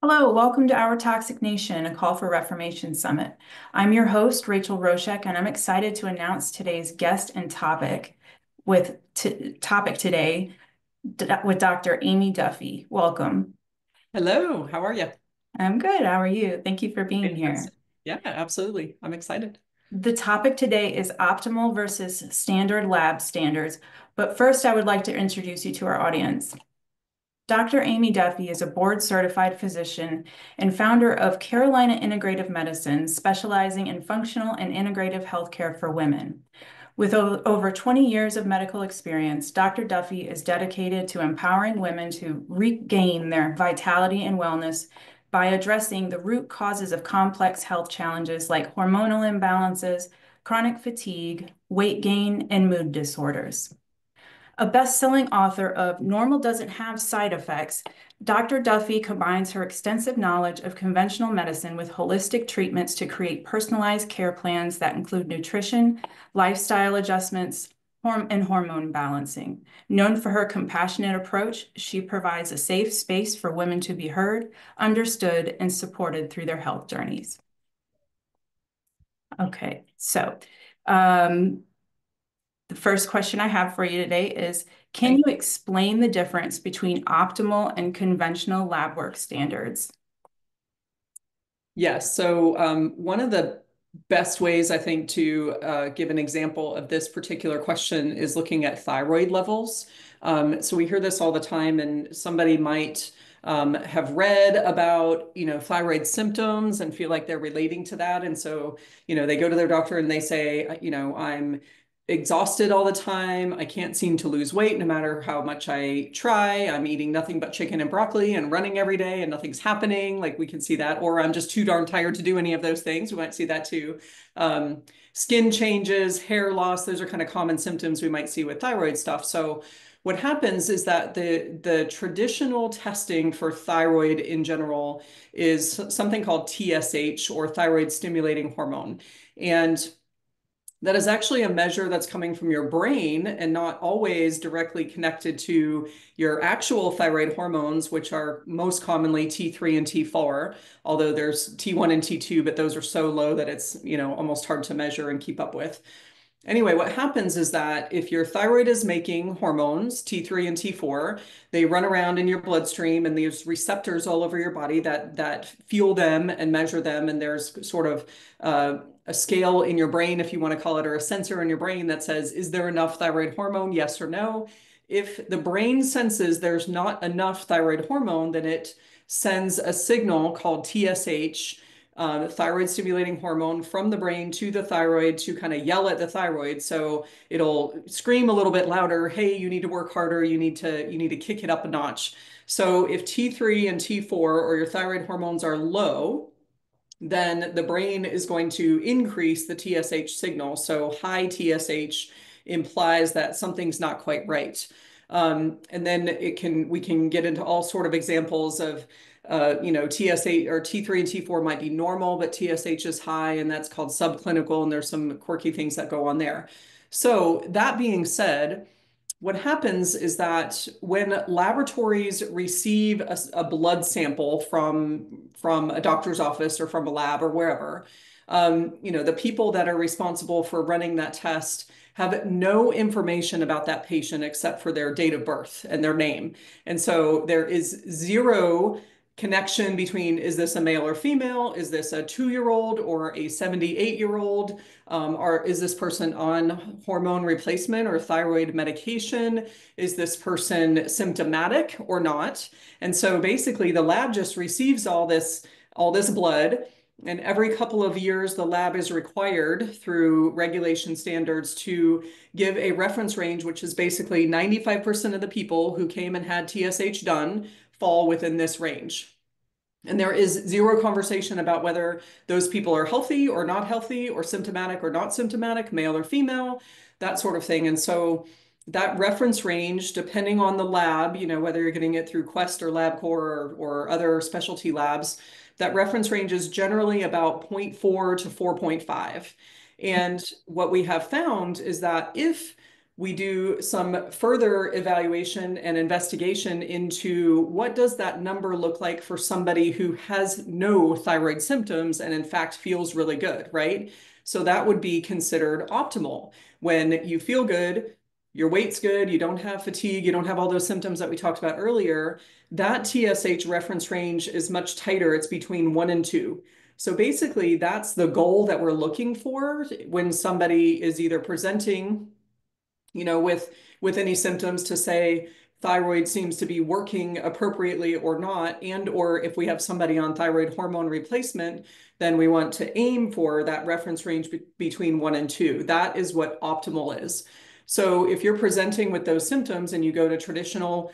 Hello, welcome to Our Toxic Nation, a call for Reformation Summit. I'm your host, Rachel Roshek, and I'm excited to announce today's guest and topic today with Dr. Aimee Duffy. Welcome. Hello, how are you? I'm good. How are you? Thank you for being here. Fantastic. Yeah, absolutely. I'm excited. The topic today is optimal versus standard lab standards, but first I would like to introduce you to our audience. Dr. Aimee Duffy is a board-certified physician and founder of Carolina Integrative Medicine, specializing in functional and integrative healthcare for women. With over 20 years of medical experience, Dr. Duffy is dedicated to empowering women to regain their vitality and wellness by addressing the root causes of complex health challenges like hormonal imbalances, chronic fatigue, weight gain, and mood disorders. A best-selling author of Normal Doesn't Have Side Effects, Dr. Duffy combines her extensive knowledge of conventional medicine with holistic treatments to create personalized care plans that include nutrition, lifestyle adjustments, and hormone balancing. Known for her compassionate approach, she provides a safe space for women to be heard, understood, and supported through their health journeys. Okay, so um, the first question I have for you today is, can Okay. you explain the difference between optimal and conventional lab work standards? Yes. So one of the best ways I think to give an example of this particular question is looking at thyroid levels. So we hear this all the time, and somebody might have read about, thyroid symptoms and feel like they're relating to that. And so, they go to their doctor and they say, I'm exhausted all the time. I can't seem to lose weight no matter how much I try. I'm eating nothing but chicken and broccoli and running every day and nothing's happening. Like we can see that. Or I'm just too darn tired to do any of those things. We might see that too. Um, Skin changes, hair loss, those are kind of common symptoms we might see with thyroid stuff. So what happens is that the traditional testing for thyroid in general is something called TSH, or thyroid stimulating hormone. And that is actually a measure that's coming from your brain and not always directly connected to your actual thyroid hormones, which are most commonly T3 and T4, although there's T1 and T2, but those are so low that it's, almost hard to measure and keep up with. Anyway, what happens is that if your thyroid is making hormones, T3 and T4, they run around in your bloodstream, and there's receptors all over your body that fuel them and measure them. And there's sort of a scale in your brain, if you want to call it, or a sensor in your brain that says, is there enough thyroid hormone? Yes or no. If the brain senses there's not enough thyroid hormone, then it sends a signal called TSH, thyroid stimulating hormone, from the brain to the thyroid to kind of yell at the thyroid. So it'll scream a little bit louder, hey, you need to work harder, you need to kick it up a notch. So if T3 and T4, or your thyroid hormones, are low, then the brain is going to increase the TSH signal. So high TSH implies that something's not quite right. And then we can get into all sort of examples of, TSH or T3 and T4 might be normal, but TSH is high, and that's called subclinical. And there's some quirky things that go on there. So that being said, what happens is that when laboratories receive a blood sample from a doctor's office or from a lab or wherever, the people that are responsible for running that test have no information about that patient except for their date of birth and their name. And so there is zero connection between, is this a male or female? Is this a 2-year-old or a 78-year-old? Or is this person on hormone replacement or thyroid medication? Is this person symptomatic or not? And so basically the lab just receives all this blood. And every couple of years, the lab is required through regulation standards to give a reference range, which is basically 95% of the people who came and had TSH done fall within this range. And there is zero conversation about whether those people are healthy or not healthy, or symptomatic or not symptomatic, male or female, that sort of thing. And so that reference range, depending on the lab, whether you're getting it through Quest or LabCorp or other specialty labs, that reference range is generally about 0.4 to 4.5. And what we have found is that if we do some further evaluation and investigation into what does that number look like for somebody who has no thyroid symptoms and in fact feels really good, right? So that would be considered optimal. When you feel good, your weight's good, you don't have fatigue, you don't have all those symptoms that we talked about earlier, that TSH reference range is much tighter. It's between 1 and 2. So basically, that's the goal that we're looking for when somebody is either presenting, with any symptoms to say thyroid seems to be working appropriately or not, and or if we have somebody on thyroid hormone replacement, then we want to aim for that reference range between 1 and 2. That is what optimal is. So if you're presenting with those symptoms and you go to traditional,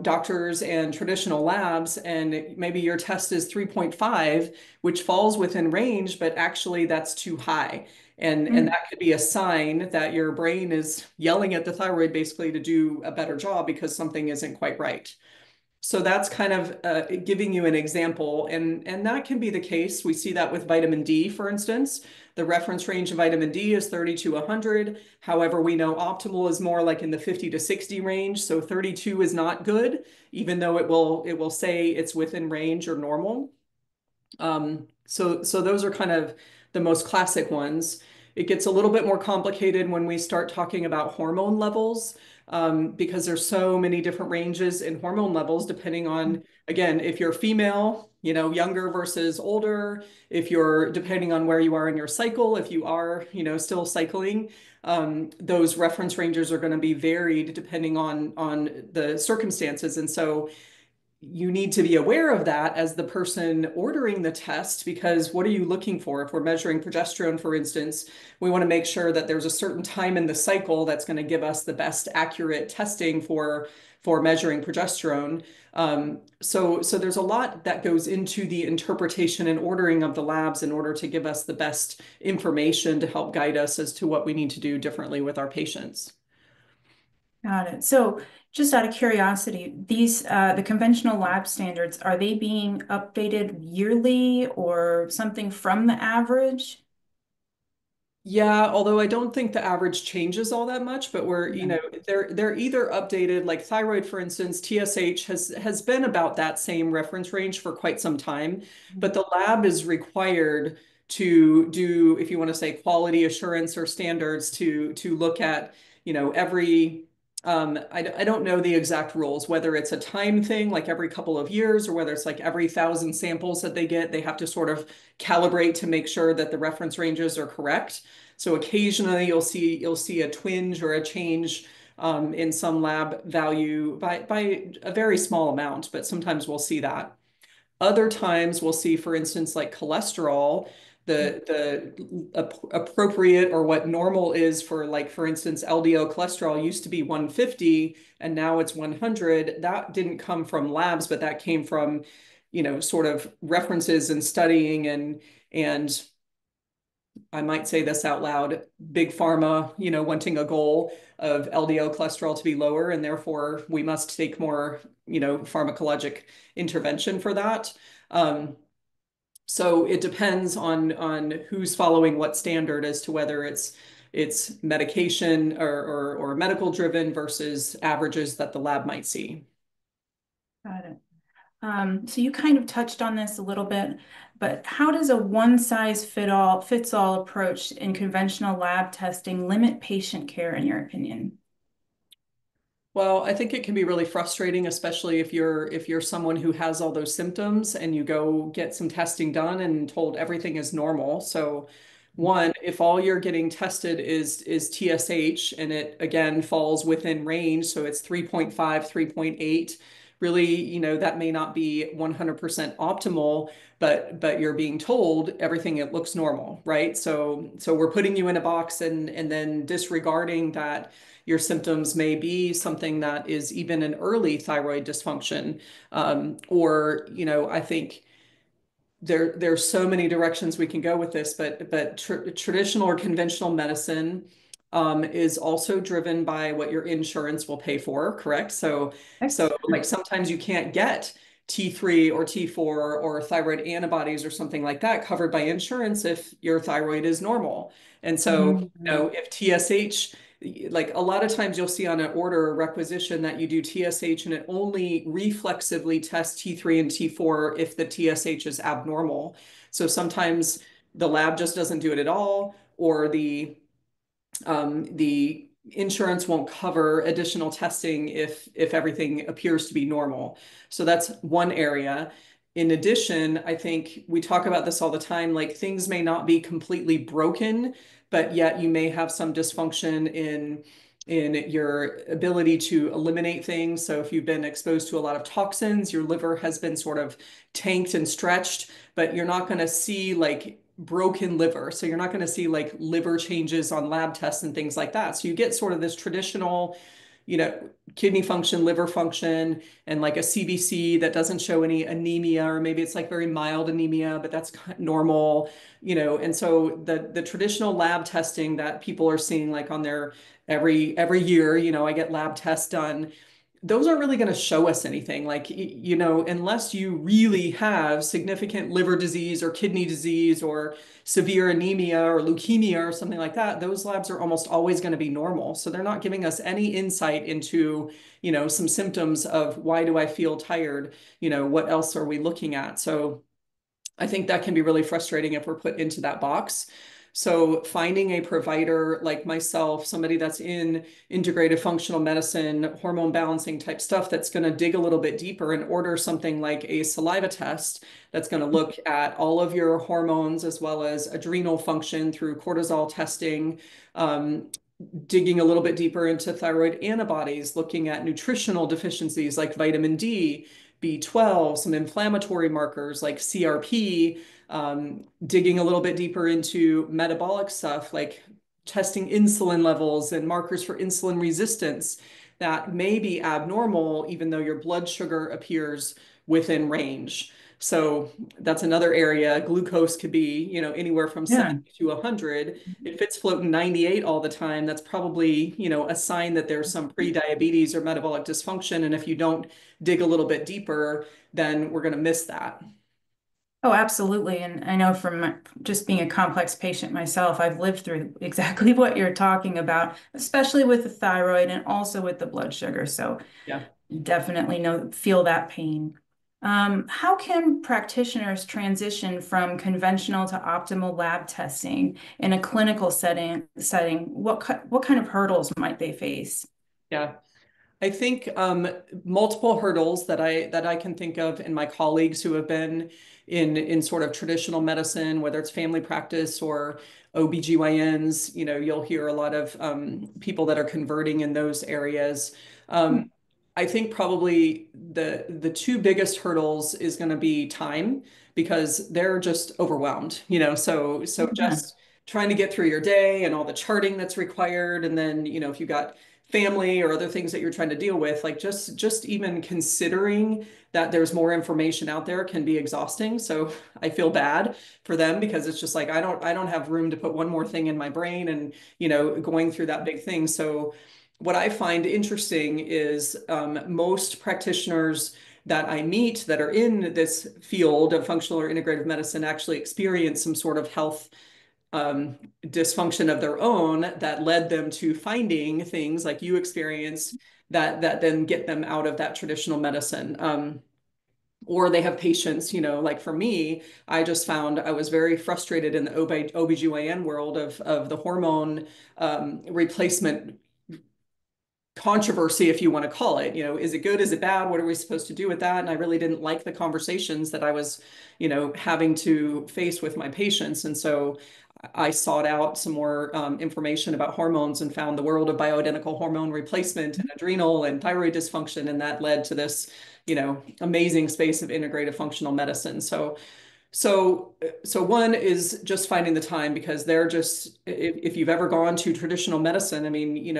doctors and traditional labs, and maybe your test is 3.5, which falls within range, but actually that's too high. And Mm. that could be a sign that your brain is yelling at the thyroid basically to do a better job because something isn't quite right. So that's kind of giving you an example, and that can be the case. We see that with vitamin D, for instance. The reference range of vitamin D is 30 to 100. However, we know optimal is more like in the 50 to 60 range. So 32 is not good, even though it will say it's within range or normal. So those are kind of the most classic ones. It gets a little bit more complicated when we start talking about hormone levels, because there's so many different ranges in hormone levels depending on, again, if you're female, younger versus older, if you're depending on where you are in your cycle, if you are, still cycling, those reference ranges are going to be varied depending on the circumstances. And so you need to be aware of that as the person ordering the test, because what are you looking for? If we're measuring progesterone, for instance, we want to make sure that there's a certain time in the cycle that's going to give us the best accurate testing for measuring progesterone. So there's a lot that goes into the interpretation and ordering of the labs in order to give us the best information to help guide us as to what we need to do differently with our patients. Got it. So just out of curiosity, the conventional lab standards, are they being updated yearly or something from the average? Yeah, although I don't think the average changes all that much, but we're, Yeah. they're either updated, like thyroid, for instance, TSH has been about that same reference range for quite some time, but the lab is required to do, if you want to say quality assurance or standards, to look at, every I don't know the exact rules, whether it's a time thing, like every couple of years, or whether it's like every 1,000 samples that they get, they have to sort of calibrate to make sure that the reference ranges are correct. So occasionally you'll see a twinge or a change in some lab value by a very small amount, but sometimes we'll see that. Other times we'll see, for instance, like cholesterol, the appropriate or what normal is for, like, for instance, LDL cholesterol used to be 150 and now it's 100. That didn't come from labs, but that came from, sort of references and studying and I might say this out loud, big pharma, wanting a goal of LDL cholesterol to be lower, and therefore we must take more, pharmacologic intervention for that. Um, so it depends on who's following what standard as to whether it's medication or medical driven versus averages that the lab might see. Got it. So you kind of touched on this a little bit, but how does a one size fits all approach in conventional lab testing limit patient care, in your opinion? Well, I think it can be really frustrating, especially if you're someone who has all those symptoms and you go get some testing done and told everything is normal. So one, if all you're getting tested is TSH and it again falls within range, so it's 3.5, 3.8, really, that may not be 100% optimal, but you're being told everything, it looks normal, right? So we're putting you in a box and then disregarding that your symptoms may be something that is even an early thyroid dysfunction. Or, I think there's so many directions we can go with this, but traditional or conventional medicine is also driven by what your insurance will pay for, correct? So like Excellent. sometimes you can't get T3 or T4 or thyroid antibodies or something like that covered by insurance if your thyroid is normal. And so, Mhm. if TSH like a lot of times you'll see on an order or requisition that you do TSH and it only reflexively tests T3 and T4 if the TSH is abnormal. So sometimes the lab just doesn't do it at all, or the insurance won't cover additional testing if everything appears to be normal. So that's one area. In addition, I think we talk about this all the time, like things may not be completely broken, but yet you may have some dysfunction in your ability to eliminate things. So if you've been exposed to a lot of toxins, your liver has been sort of tanked and stretched, but you're not going to see like broken liver. So you're not going to see like liver changes on lab tests and things like that. So you get sort of this traditional, kidney function, liver function, and like a CBC that doesn't show any anemia, or maybe it's like very mild anemia, but that's normal, and so the traditional lab testing that people are seeing like on their every year, I get lab tests done, those aren't really going to show us anything. Like, unless you really have significant liver disease or kidney disease or severe anemia or leukemia or something like that, those labs are almost always going to be normal. So they're not giving us any insight into, some symptoms of why do I feel tired? What else are we looking at? So I think that can be really frustrating if we're put into that box. So finding a provider like myself, somebody that's in integrative functional medicine, hormone balancing type stuff, that's going to dig a little bit deeper and order something like a saliva test that's going to look at all of your hormones as well as adrenal function through cortisol testing, digging a little bit deeper into thyroid antibodies, looking at nutritional deficiencies like vitamin D, B12, some inflammatory markers like CRP, digging a little bit deeper into metabolic stuff like testing insulin levels and markers for insulin resistance that may be abnormal, even though your blood sugar appears within range. So that's another area. Glucose could be, anywhere from Yeah. 70 to 100. If it's floating 98 all the time, that's probably, a sign that there's some pre-diabetes or metabolic dysfunction. And if you don't dig a little bit deeper, then we're going to miss that. Oh, absolutely. And I know from just being a complex patient myself, I've lived through exactly what you're talking about, especially with the thyroid and also with the blood sugar. So Yeah. definitely feel that pain. How can practitioners transition from conventional to optimal lab testing in a clinical setting? What kind of hurdles might they face? Yeah. I think multiple hurdles that I can think of in my colleagues who have been in sort of traditional medicine, whether it's family practice or OBGYNs, you'll hear a lot of people that are converting in those areas. I think probably the two biggest hurdles is going to be time because they're just overwhelmed, so Yeah. just trying to get through your day and all the charting that's required, and then if you got family or other things that you're trying to deal with, like just even considering that there's more information out there can be exhausting. So I feel bad for them because it's just like I don't have room to put one more thing in my brain and going through that big thing. So what I find interesting is most practitioners that I meet that are in this field of functional or integrative medicine actually experience some sort of health dysfunction of their own that led them to finding things like you experience that then get them out of that traditional medicine. Or they have patients, like for me, I just found I was very frustrated in the OBGYN world of the hormone replacement controversy, if you want to call it. Is it good? Is it bad? What are we supposed to do with that? And I really didn't like the conversations that I was, having to face with my patients. And so I sought out some more information about hormones and found the world of bioidentical hormone replacement and adrenal and thyroid dysfunction. And that led to this, amazing space of integrative functional medicine. So one is just finding the time because they're just, if you've ever gone to traditional medicine, I mean,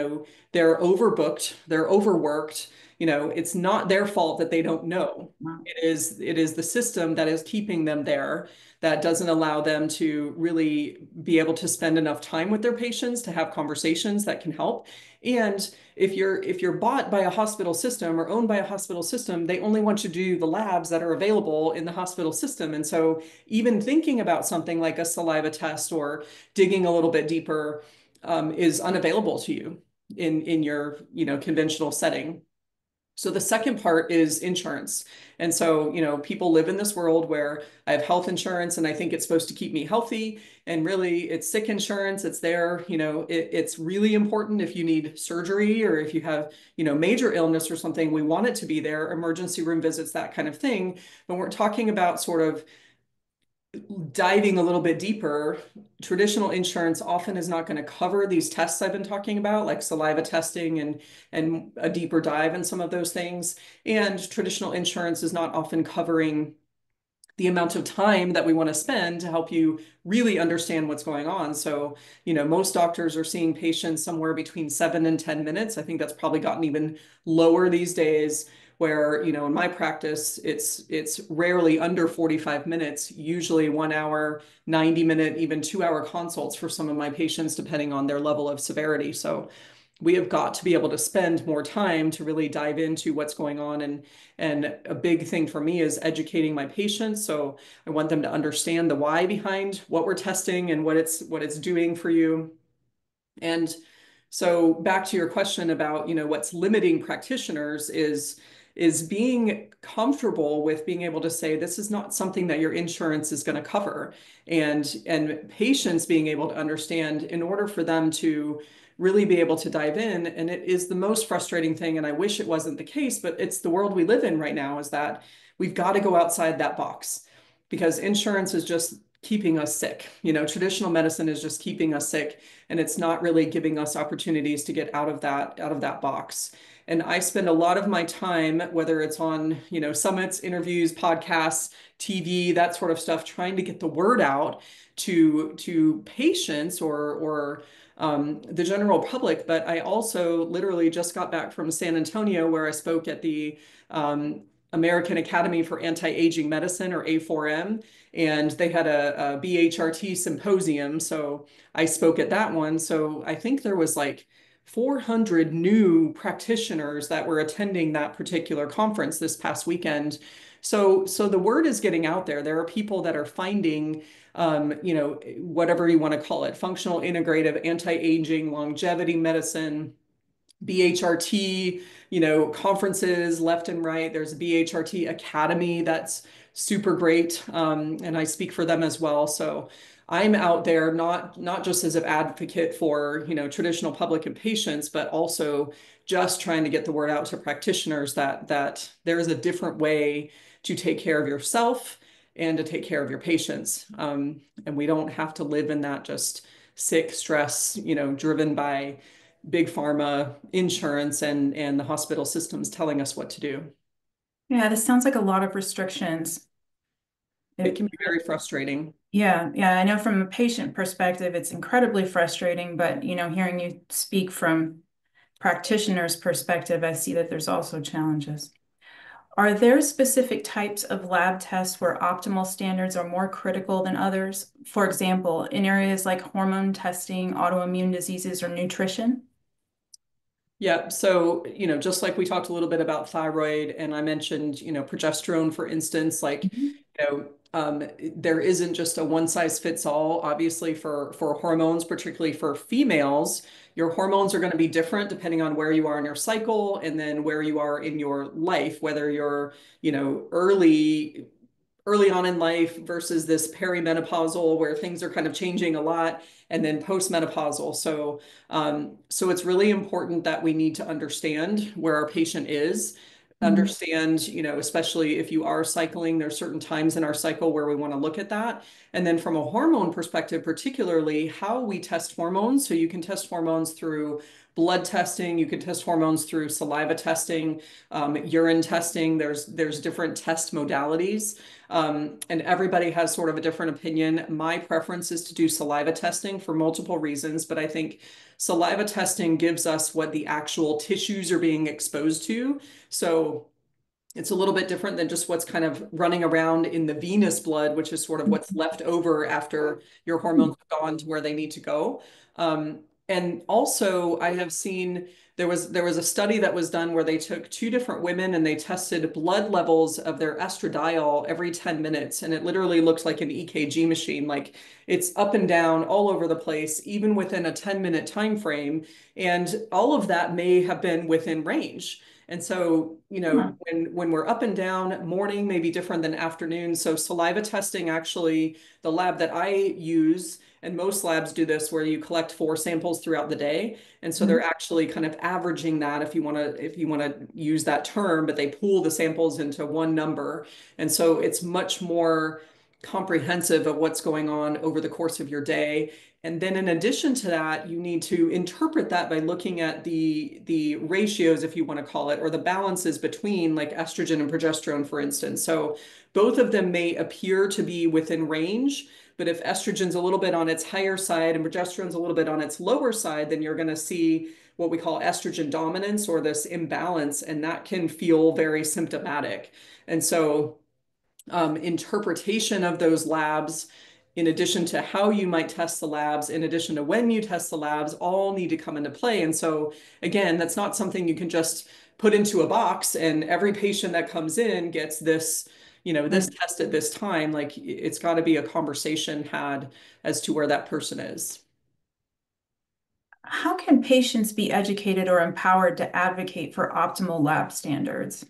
they're overbooked, they're overworked, it's not their fault that they don't know. Wow. It is the system that is keeping them there, that doesn't allow them to really be able to spend enough time with their patients to have conversations that can help. And if you're bought by a hospital system or owned by a hospital system, they only want you to do the labs that are available in the hospital system. And so even thinking about something like a saliva test or digging a little bit deeper is unavailable to you. in your, conventional setting. So the second part is insurance. And so, people live in this world where I have health insurance and I think it's supposed to keep me healthy. And really, it's sick insurance. It's there. It's really important if you need surgery or if you have, major illness or something, we want it to be there, emergency room visits, that kind of thing. But we're talking about sort of diving a little bit deeper, traditional insurance often is not going to cover these tests I've been talking about, like saliva testing and a deeper dive in some of those things. And traditional insurance is not often covering the amount of time that we want to spend to help you really understand what's going on. So, most doctors are seeing patients somewhere between 7 and 10 minutes. I think that's probably gotten even lower these days, where, in my practice, it's rarely under 45 minutes, usually 1 hour, 90-minute, even 2 hour consults for some of my patients, depending on their level of severity. So we have got to be able to spend more time to really dive into what's going on. And a big thing for me is educating my patients. So I want them to understand the why behind what we're testing and what it's doing for you. And so back to your question about, what's limiting practitioners is being comfortable with being able to say this is not something that your insurance is going to cover, and patients being able to understand in order for them to really be able to dive in. And it is the most frustrating thing, and I wish it wasn't the case, but it's the world we live in right now, is that we've got to go outside that box because insurance is just keeping us sick. Traditional medicine is just keeping us sick, and it's not really giving us opportunities to get out of that box. And I spend a lot of my time, whether it's on, summits, interviews, podcasts, TV, that sort of stuff, trying to get the word out to patients or the general public. But I also literally just got back from San Antonio, where I spoke at the American Academy for Anti-Aging Medicine, or A4M, and they had a BHRT symposium. So I spoke at that one. So I think there was like 400 new practitioners that were attending that particular conference this past weekend. So the word is getting out there. There are people that are finding, whatever you want to call it, functional, integrative, anti-aging, longevity medicine, BHRT, conferences left and right. There's a BHRT Academy that's super great, and I speak for them as well. So I'm out there not just as an advocate for, traditional public and patients, but also just trying to get the word out to practitioners that there is a different way to take care of yourself and to take care of your patients. And we don't have to live in that just sick stress, driven by big pharma, insurance, and the hospital systems telling us what to do. Yeah, this sounds like a lot of restrictions. It can be very frustrating. Yeah, I know from a patient perspective, it's incredibly frustrating, but hearing you speak from practitioner's perspective, I see that there's also challenges. Are there specific types of lab tests where optimal standards are more critical than others? For example, in areas like hormone testing, autoimmune diseases, or nutrition? Yeah. So, just like we talked a little bit about thyroid, and I mentioned, progesterone, for instance, like, Mhm. there isn't just a one size fits all. Obviously, for hormones, particularly for females, your hormones are going to be different depending on where you are in your cycle and then where you are in your life, whether you're, early on in life versus this perimenopausal where things are kind of changing a lot, and then postmenopausal. So it's really important that we need to understand where our patient is, Mhm. understand, especially if you are cycling, there's certain times in our cycle where we want to look at that. And then from a hormone perspective, particularly how we test hormones. So you can test hormones through blood testing, you can test hormones through saliva testing, urine testing. There's different test modalities. And everybody has sort of a different opinion. My preference is to do saliva testing for multiple reasons, but I think saliva testing gives us what the actual tissues are being exposed to. So it's a little bit different than just what's kind of running around in the venous blood, which is sort of what's left over after your hormones have gone to where they need to go. And also, I have seen there was a study that was done where they took two different women and they tested blood levels of their estradiol every 10 minutes, and it literally looked like an EKG machine. Like it's up and down all over the place, even within a 10-minute time frame, and all of that may have been within range. And so, Huh. when we're up and down, morning may be different than afternoon. So saliva testing, actually, the lab that I use, and most labs do this, where you collect 4 samples throughout the day. And so they're Mhm. actually kind of averaging that, if you want to use that term, but they pool the samples into one number. And so it's much more comprehensive of what's going on over the course of your day. And then in addition to that, you need to interpret that by looking at the ratios, if you want to call it, or the balances between like estrogen and progesterone, for instance. So both of them may appear to be within range, but if estrogen's a little bit on its higher side and progesterone's a little bit on its lower side, then you're going to see what we call estrogen dominance, or this imbalance, and that can feel very symptomatic. And so interpretation of those labs, in addition to how you might test the labs, in addition to when you test the labs, all need to come into play. And so, again, that's not something you can just put into a box and every patient that comes in gets this Right. test at this time. Like it's got to be a conversation had as to where that person is. How can patients be educated or empowered to advocate for optimal lab standards?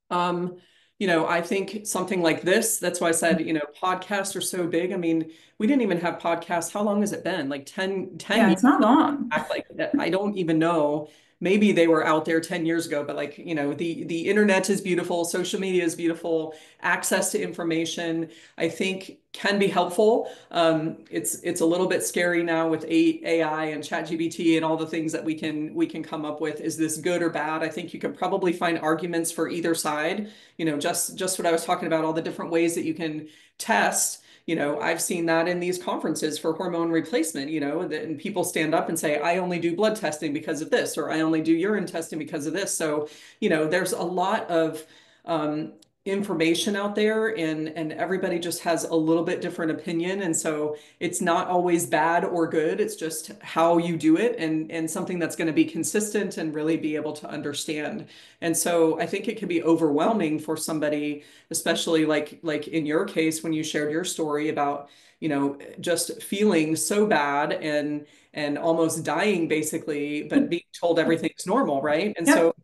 Um, I think something like this, that's why I said, podcasts are so big. I mean, we didn't even have podcasts. How long has it been? Like 10 Yeah, years it's not long. back, like that. I don't even know. Maybe they were out there 10 years ago, but like, the internet is beautiful, social media is beautiful, access to information, I think can be helpful. It's a little bit scary now with AI and ChatGPT and all the things that we can come up with. Is this good or bad? I think you can probably find arguments for either side. Just what I was talking about, all the different ways that you can test. I've seen that in these conferences for hormone replacement, and people stand up and say, I only do blood testing because of this, or I only do urine testing because of this. So, there's a lot of um, information out there, and everybody just has a little bit different opinion. And so it's not always bad or good. It's just how you do it, and something that's going to be consistent and really be able to understand. And so I think it can be overwhelming for somebody, especially like in your case when you shared your story about, just feeling so bad and almost dying basically, but being told everything's normal, right? And so Yep.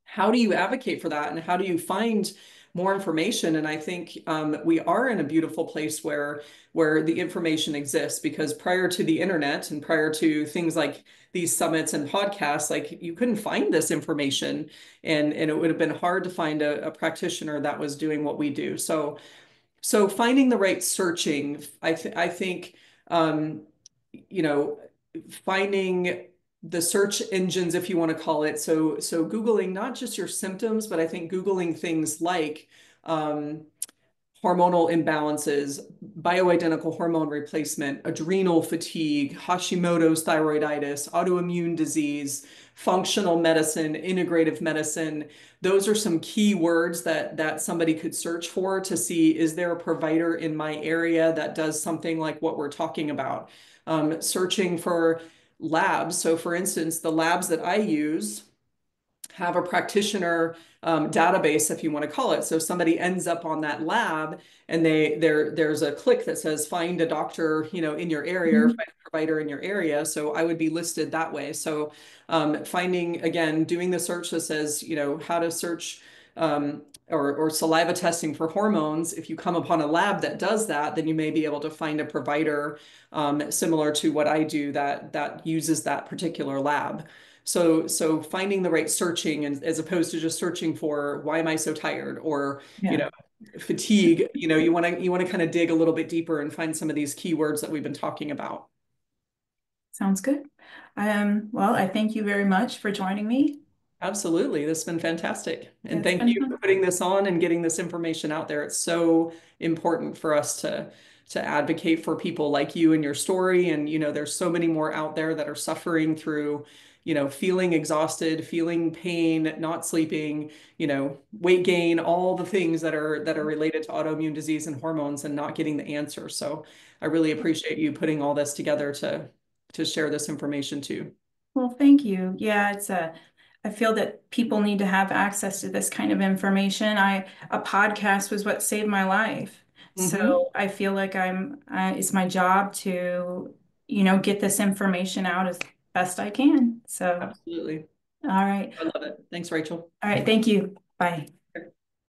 how do you advocate for that, and how do you find more information? And I think we are in a beautiful place where the information exists, because prior to the internet and prior to things like these summits and podcasts, like you couldn't find this information, and it would have been hard to find a practitioner that was doing what we do. So finding the right searching, I think, um, you know, finding the search engines, if you want to call it. So Googling not just your symptoms, but I think Googling things like um, hormonal imbalances, bioidentical hormone replacement, adrenal fatigue, Hashimoto's thyroiditis, autoimmune disease, functional medicine, integrative medicine. Those are some key words that somebody could search for to see, is there a provider in my area that does something like what we're talking about? Searching for labs. So for instance, the labs that I use have a practitioner database, if you want to call it. So somebody ends up on that lab, and there's a click that says find a doctor, in your area, or Mhm. find a provider in your area. So I would be listed that way. So finding, again, doing the search that says, how to search or saliva testing for hormones. If you come upon a lab that does that, then you may be able to find a provider similar to what I do that uses that particular lab. So finding the right searching, and as opposed to just searching for why am I so tired, or you Yeah, know fatigue. You want to kind of dig a little bit deeper and find some of these keywords that we've been talking about. sounds good. Well, I thank you very much for joining me. Absolutely. This has been fantastic. And It's thank been you for fun. putting this on and getting this information out there. It's so important for us to advocate for people like you and your story. And, there's so many more out there that are suffering through, feeling exhausted, feeling pain, not sleeping, weight gain, all the things that are related to autoimmune disease and hormones, and not getting the answer. So I really appreciate you putting all this together to share this information too. Well, thank you. Yeah, I feel that people need to have access to this kind of information. A podcast was what saved my life. Hmm. So I feel like it's my job to, get this information out as best I can. So, Absolutely. all right. I love it. Thanks, Rachel. All right. Thank you. Bye.